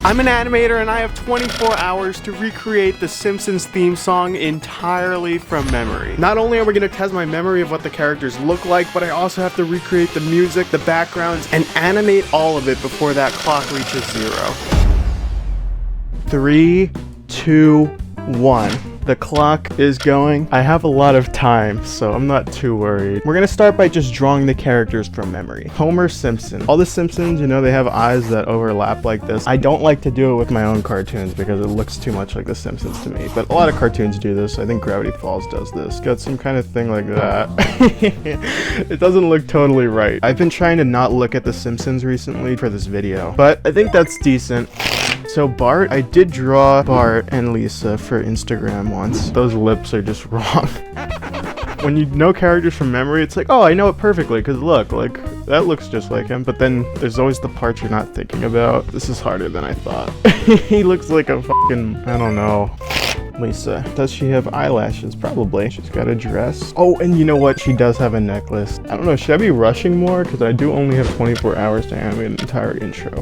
I'm an animator and I have 24 hours to recreate the Simpsons theme song entirely from memory. Not only are we going to test my memory of what the characters look like, but I also have to recreate the music, the backgrounds, and animate all of it before that clock reaches 0. 3, 2, 1. The clock is going. I have a lot of time, so I'm not too worried. We're gonna start by just drawing the characters from memory. Homer Simpson. All the Simpsons, you know, they have eyes that overlap like this. I don't like to do it with my own cartoons because it looks too much like the Simpsons to me, but a lot of cartoons do this. I think Gravity Falls does this. Got some kind of thing like that. It doesn't look totally right. I've been trying to not look at the Simpsons recently for this video, but I think that's decent. So Bart, I did draw Bart and Lisa for Instagram once. Those lips are just wrong. When you know characters from memory, it's like, oh, I know it perfectly, because look, like, that looks just like him. But then there's always the parts you're not thinking about. This is harder than I thought. He looks like a fucking, I don't know. Lisa. Does she have eyelashes? Probably. She's got a dress. Oh, and you know what? She does have a necklace. I don't know, should I be rushing more? Because I do only have 24 hours to animate an entire intro.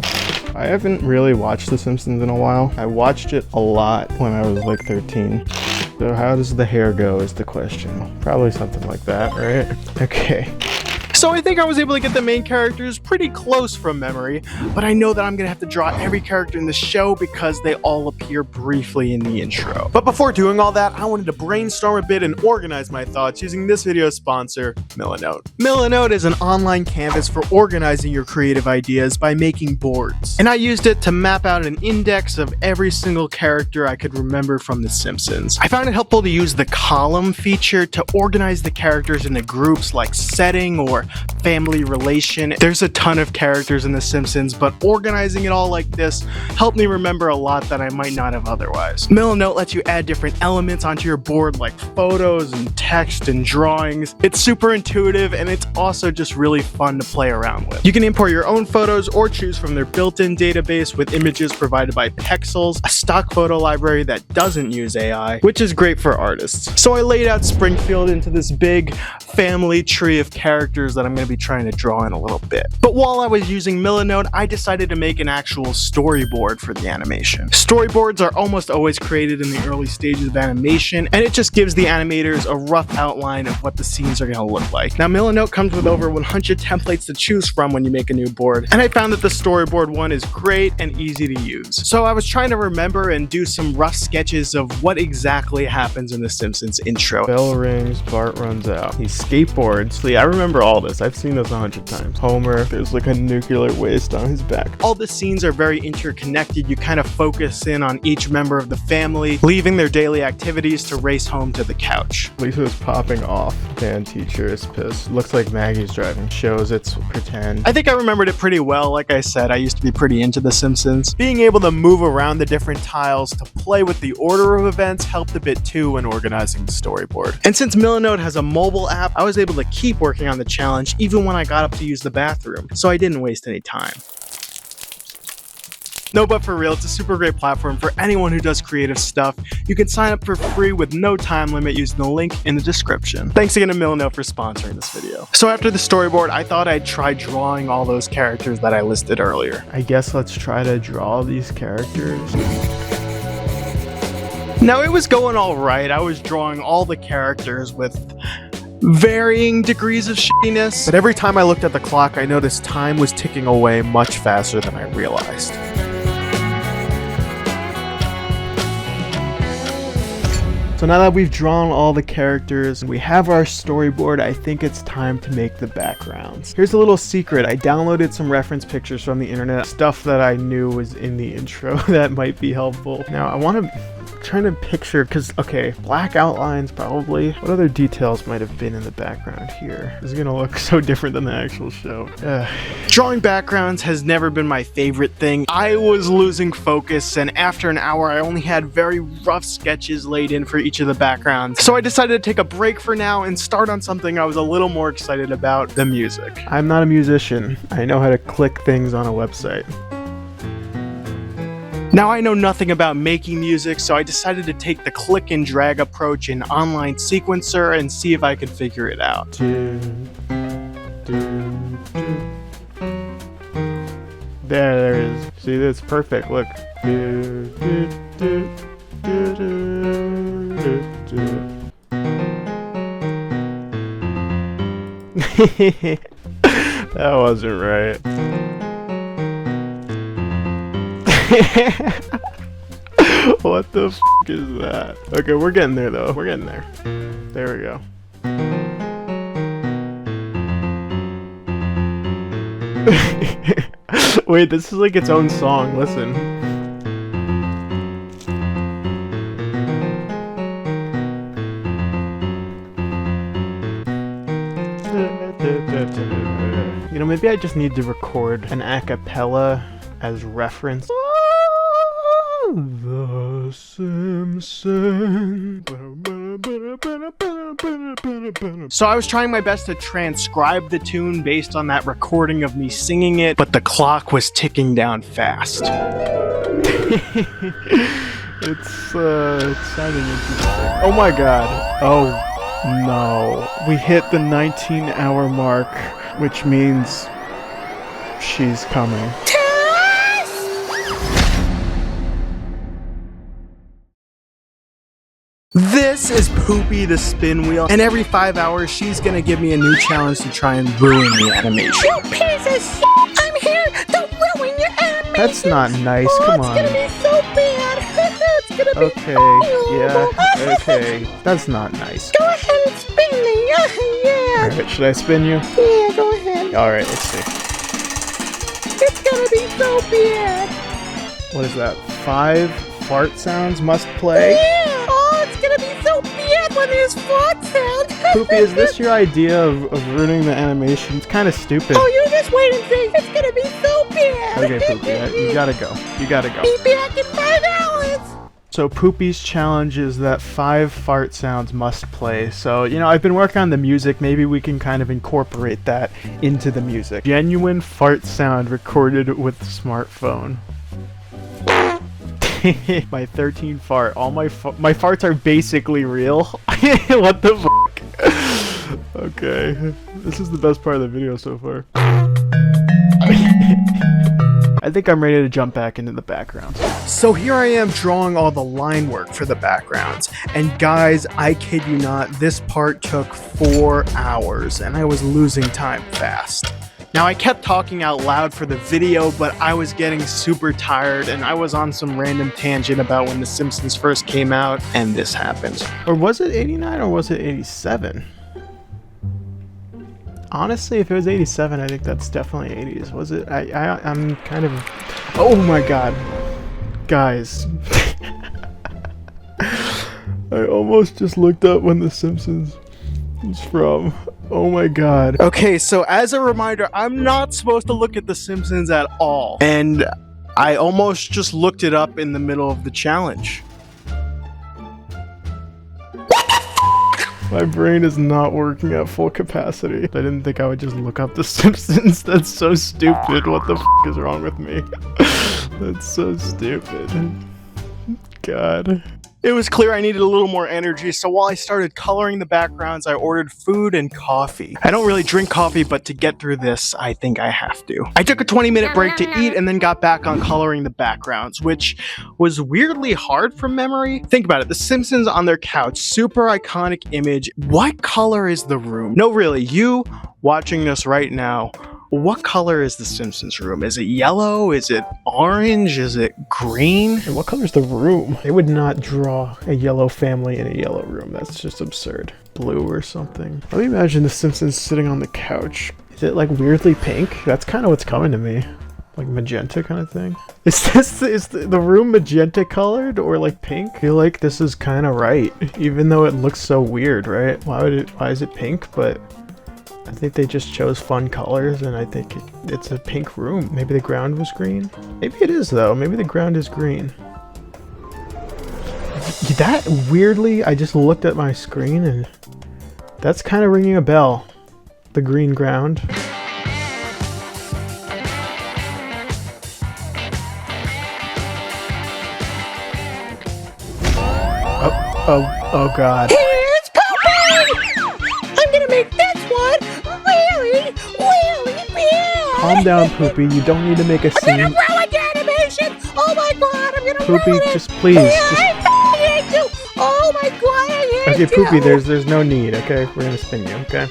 I haven't really watched The Simpsons in a while. I watched it a lot when I was like 13. So how does the hair go is the question. Probably something like that, right? Okay. So I think I was able to get the main characters pretty close from memory, but I know that I'm gonna have to draw every character in the show because they all appear briefly in the intro. But before doing all that, I wanted to brainstorm a bit and organize my thoughts using this video's sponsor, Milanote. Milanote is an online canvas for organizing your creative ideas by making boards. And I used it to map out an index of every single character I could remember from The Simpsons. I found it helpful to use the column feature to organize the characters into groups like setting or family relation. There's a ton of characters in The Simpsons, but organizing it all like this helped me remember a lot that I might not have otherwise. Milanote lets you add different elements onto your board like photos and text and drawings. It's super intuitive and it's also just really fun to play around with. You can import your own photos or choose from their built-in database with images provided by Pexels, a stock photo library that doesn't use AI, which is great for artists. So I laid out Springfield into this big family tree of characters that I'm going to be trying to draw in a little bit. But while I was using Milanote, I decided to make an actual storyboard for the animation. Storyboards are almost always created in the early stages of animation, and it just gives the animators a rough outline of what the scenes are going to look like. Now, Milanote comes with over 100 templates to choose from when you make a new board, and I found that the storyboard one is great and easy to use. So I was trying to remember and do some rough sketches of what exactly happens in The Simpsons intro. Bell rings, Bart runs out. He skateboards. See, I remember all this. I've seen this 100 times. Homer, there's like a nuclear waste on his back. All the scenes are very interconnected. You kind of focus in on each member of the family, leaving their daily activities to race home to the couch. Lisa's popping off. Band teacher is pissed. Looks like Maggie's driving. Shows it's pretend. I think I remembered it pretty well. Like I said, I used to be pretty into The Simpsons. Being able to move around the different tiles to play with the order of events helped a bit too when organizing the storyboard. And since Milanote has a mobile app, I was able to keep working on the challenge even when I got up to use the bathroom, so I didn't waste any time. No, but for real, it's a super great platform for anyone who does creative stuff. You can sign up for free with no time limit using the link in the description. Thanks again to Milanote for sponsoring this video. So after the storyboard, I thought I'd try drawing all those characters that I listed earlier. I guess let's try to draw these characters. Now, it was going all right. I was drawing all the characters with varying degrees of shittiness, but every time I looked at the clock, I noticed time was ticking away much faster than I realized. So now that we've drawn all the characters and we have our storyboard, I think it's time to make the backgrounds. Here's a little secret. I downloaded some reference pictures from the internet, stuff that I knew was in the intro that might be helpful. Now I want to trying to picture, because okay, black outlines probably. What other details might have been in the background here? This is gonna look so different than the actual show. Drawing backgrounds has never been my favorite thing. I was losing focus, and after an hour I only had very rough sketches laid in for each of the backgrounds. So I decided to take a break for now and start on something I was a little more excited about, the music. I'm not a musician. I know how to click things on a website. Now, I know nothing about making music, so I decided to take the click and drag approach in Online Sequencer and see if I could figure it out. There it is. See, that's perfect. Look. That wasn't right. What the f is that? Okay, we're getting there though. We're getting there. There we go. Wait, this is like its own song. Listen. You know, maybe I just need to record an a cappella as reference. The Simpsons. So I was trying my best to transcribe the tune based on that recording of me singing it, but the clock was ticking down fast. It's sounding interesting. Oh my god. Oh no. We hit the 19-hour mark, which means she's coming. This is Poopy the spin wheel, and every 5 hours she's gonna give me a new challenge to try and ruin the animation. You piece of shit! I'm here to ruin your animation! That's not nice, come on. It's gonna be so bad! It's gonna be Okay, yeah, okay. That's not nice. Go ahead and spin me! Yeah! Alright, should I spin you? Yeah, go ahead. Alright, let's see. It's gonna be so bad! What is that? 5 fart sounds must play? Yeah! Oh, it's gonna be so bad when there's fart sound! Poopy, is this your idea of ruining the animation? It's kind of stupid. Oh, you just wait and see! It's gonna be so bad! Okay, Poopy, you gotta go. You gotta go. Be back in 5 hours! So Poopy's challenge is that 5 fart sounds must play. So, you know, I've been working on the music. Maybe we can kind of incorporate that into the music. Genuine fart sound recorded with smartphone. My 13 fart. All my farts are basically real. What the fuck? Okay. This is the best part of the video so far. I think I'm ready to jump back into the backgrounds. So here I am drawing all the line work for the backgrounds. And guys, I kid you not, this part took 4 hours and I was losing time fast. Now I kept talking out loud for the video, but I was getting super tired and I was on some random tangent about when The Simpsons first came out and this happened. Or was it 89 or was it 87? Honestly, if it was 87, I think that's definitely 80s. Was it? I'm kind of... Oh my god. Guys. I almost just looked up when The Simpsons was from. Oh my god. Okay, so as a reminder, I'm not supposed to look at The Simpsons at all. And I almost just looked it up in the middle of the challenge. My brain is not working at full capacity. I didn't think I would just look up The Simpsons. That's so stupid. What the f is wrong with me? That's so stupid. God. It was clear I needed a little more energy, so while I started coloring the backgrounds, I ordered food and coffee. I don't really drink coffee, but to get through this, I think I have to. I took a 20-minute break to eat and then got back on coloring the backgrounds, which was weirdly hard from memory. Think about it, The Simpsons on their couch, super iconic image. What color is the room? No, really, you watching this right now, what color is the Simpsons room? Is it yellow? Is it orange? Is it green? And what color is the room? They would not draw a yellow family in a yellow room. That's just absurd. Blue or something. Let me imagine the Simpsons sitting on the couch. Is it like weirdly pink? That's kind of what's coming to me. Like magenta kind of thing. Is the room magenta colored or like pink? I feel like this is kind of right, even though it looks so weird, right? Why is it pink? But I think they just chose fun colors, and I think it's a pink room. Maybe the ground was green? Maybe it is, though. Maybe the ground is green. That, weirdly, I just looked at my screen, and that's kind of ringing a bell. The green ground. Oh God. Here's Poopy! I'm gonna make this one really bad! Calm down, Poopy. You don't need to make a I'm scene. gonna ruin the animation! Oh my god, I'm gonna Poopy, ruin it. just please. I hate you. Oh my god, I hate Okay, you. Poopy, there's no need, okay? We're gonna spin you, okay?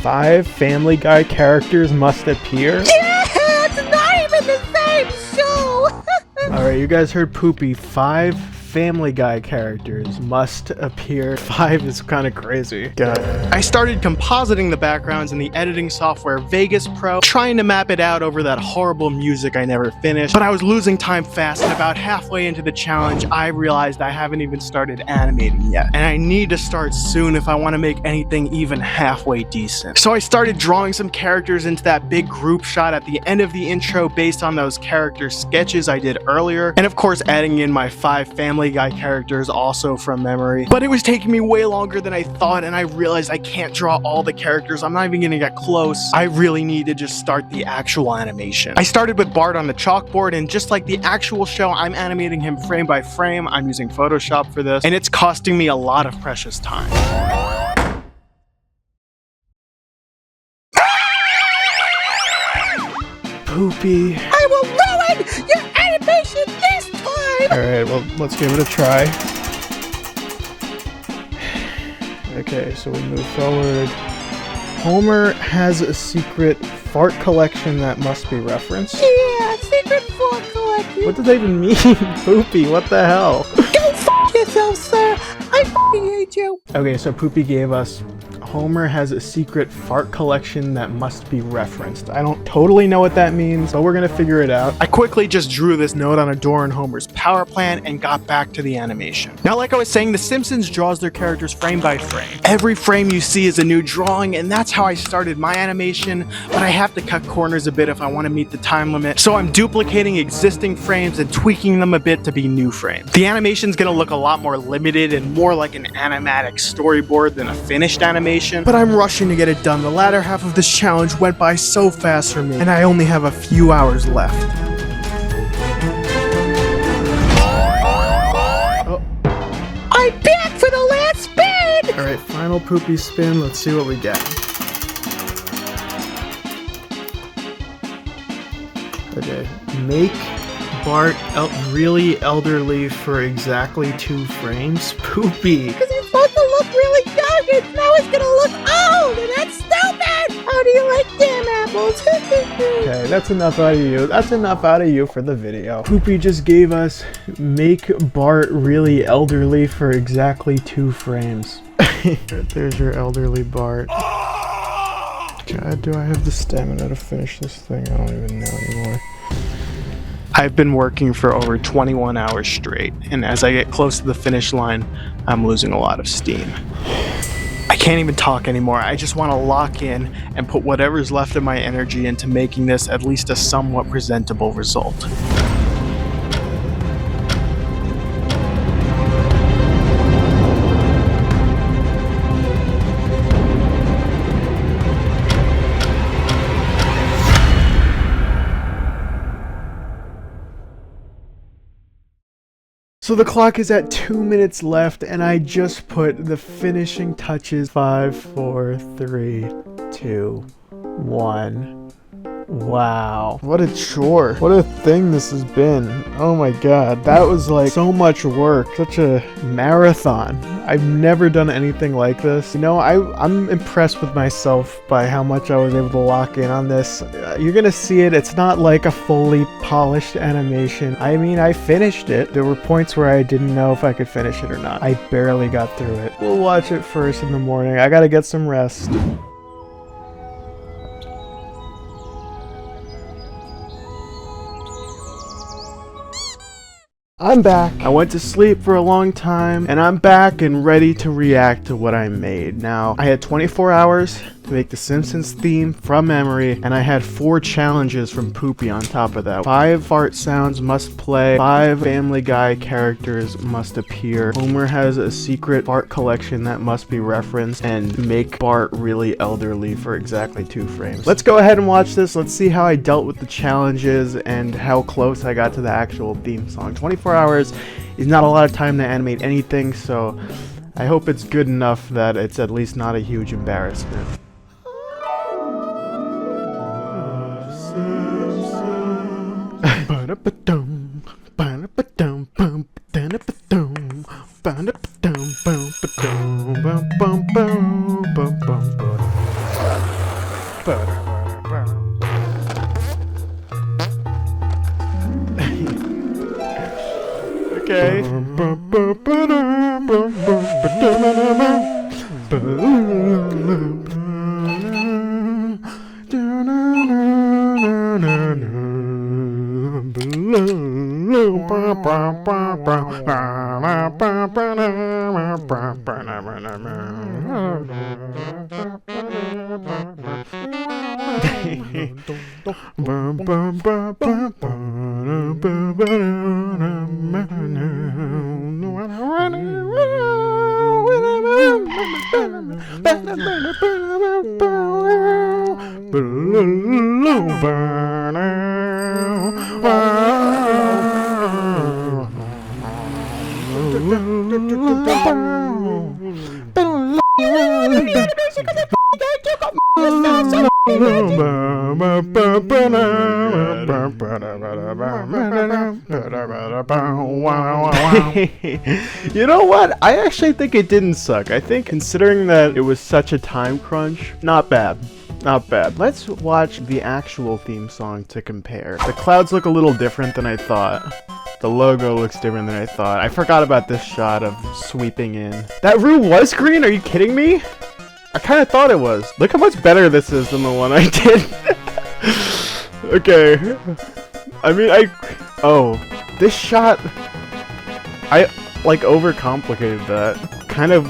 5 Family Guy characters must appear? Yeah, it's not even the same show. Alright, you guys heard Poopy. 5 Family Guy characters must appear. 5 is kind of crazy. God. I started compositing the backgrounds in the editing software Vegas Pro, trying to map it out over that horrible music I never finished, but I was losing time fast, and about halfway into the challenge, I realized I haven't even started animating yet, and I need to start soon if I want to make anything even halfway decent. So I started drawing some characters into that big group shot at the end of the intro based on those character sketches I did earlier, and of course adding in my 5 Family Guy characters also from memory. But it was taking me way longer than I thought, and I realized I can't draw all the characters. I'm not even gonna get close. I really need to just start the actual animation. I started with Bart on the chalkboard, and just like the actual show, I'm animating him frame by frame. I'm using Photoshop for this, and it's costing me a lot of precious time. Poopy. I will ruin your animation this time. Alright, well, let's give it a try. Okay, so we move forward. Homer has a secret fart collection that must be referenced. Yeah, secret fort collection. What does that even mean? Poopy, what the hell? Go f yourself, sir. I f***ing hate you. Okay, so Poopy gave us Homer has a secret fart collection that must be referenced. I don't totally know what that means, but we're gonna figure it out. I quickly just drew this note on a door in Homer's power plant and got back to the animation. Now, like I was saying, The Simpsons draws their characters frame by frame. Every frame you see is a new drawing, and that's how I started my animation, but I have to cut corners a bit if I want to meet the time limit, so I'm duplicating existing frames and tweaking them a bit to be new frames. The animation's gonna look a lot more limited and more like an animatic storyboard than a finished animation, but I'm rushing to get it done. The latter half of this challenge went by so fast for me, and I only have a few hours left. Oh. I'm back for the last spin. Alright, final Poopy spin. Let's see what we get. Okay, make Bart really elderly for exactly 2 frames. Poopy. Because he's supposed to look really young, and now he's gonna look old, and that's stupid. How do you like damn apples? Okay, that's enough out of you. That's enough out of you for the video. Poopy just gave us make Bart really elderly for exactly 2 frames. There's your elderly Bart. God, do I have the stamina to finish this thing? I don't even know anymore. I've been working for over 21 hours straight, and as I get close to the finish line, I'm losing a lot of steam. I can't even talk anymore. I just want to lock in and put whatever's left of my energy into making this at least a somewhat presentable result. So the clock is at 2 minutes left, and I just put the finishing touches. 5, 4, 3, 2, 1. Wow. What a chore. What a thing this has been. Oh my god. That was like so much work. Such a marathon. I've never done anything like this. You know, I'm impressed with myself by how much I was able to lock in on this. You're gonna see it. It's not like a fully polished animation. I mean, I finished it. There were points where I didn't know if I could finish it or not. I barely got through it. We'll watch it first in the morning. I gotta get some rest. I'm back. I went to sleep for a long time, and I'm back and ready to react to what I made. Now, I had 24 hours to make the Simpsons theme from memory, and I had 4 challenges from Poopy on top of that. 5 fart sounds must play, 5 Family Guy characters must appear, Homer has a secret fart collection that must be referenced, and make Bart really elderly for exactly 2 frames. Let's go ahead and watch this. Let's see how I dealt with the challenges and how close I got to the actual theme song. 24 hours is not a lot of time to animate anything, so I hope it's good enough that it's at least not a huge embarrassment. Simpsons. Ba-da-ba-dum, ba-da-ba-dum, bum, ba-da-ba-dum, ba-da-ba-dum, bum, ba-dum, bum, bum, bum, bum, bum, bum. Ba-da-ba-da-bum. Okay. You know what? I actually think it didn't suck. I think considering that it was such a time crunch, not bad. Not bad. Let's watch the actual theme song to compare. The clouds look a little different than I thought. The logo looks different than I thought. I forgot about this shot of sweeping in. That room was green? Are you kidding me? I kind of thought it was. Look how much better this is than the one I did. Okay. I mean, oh, this shot, I like overcomplicated that. Kind of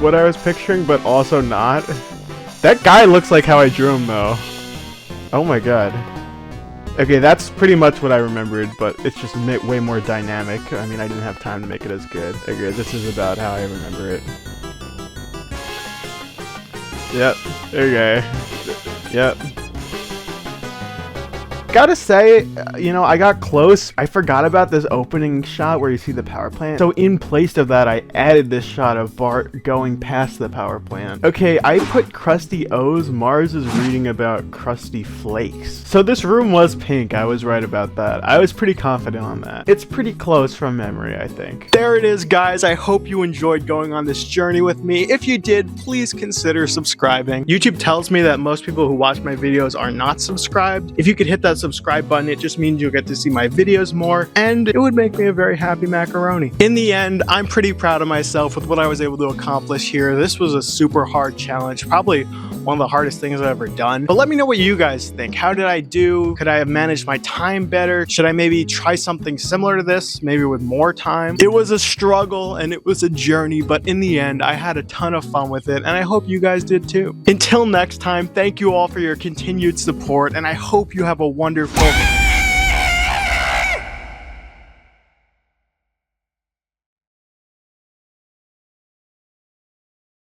what I was picturing, but also not. That guy looks like how I drew him though. Oh my god. Okay, that's pretty much what I remembered, but it's just way more dynamic. I mean, I didn't have time to make it as good. Okay, this is about how I remember it. Yep, there you go. Yep. Gotta say, you know, I got close. I forgot about this opening shot where you see the power plant. So in place of that, I added this shot of Bart going past the power plant. Okay, I put Krusty O's. Mars is reading about Krusty Flakes. So this room was pink. I was right about that. I was pretty confident on that. It's pretty close from memory, I think. There it is, guys. I hope you enjoyed going on this journey with me. If you did, please consider subscribing. YouTube tells me that most people who watch my videos are not subscribed. If you could hit that subscribe button, it just means you'll get to see my videos more, and it would make me a very happy macaroni. In the end, I'm pretty proud of myself with what I was able to accomplish here. This was a super hard challenge, probably one of the hardest things I've ever done. But let me know what you guys think. How did I do? Could I have managed my time better? Should I maybe try something similar to this, maybe with more time? It was a struggle and it was a journey, but in the end, I had a ton of fun with it, and I hope you guys did too. Until next time, thank you all for your continued support, and I hope you have a wonderful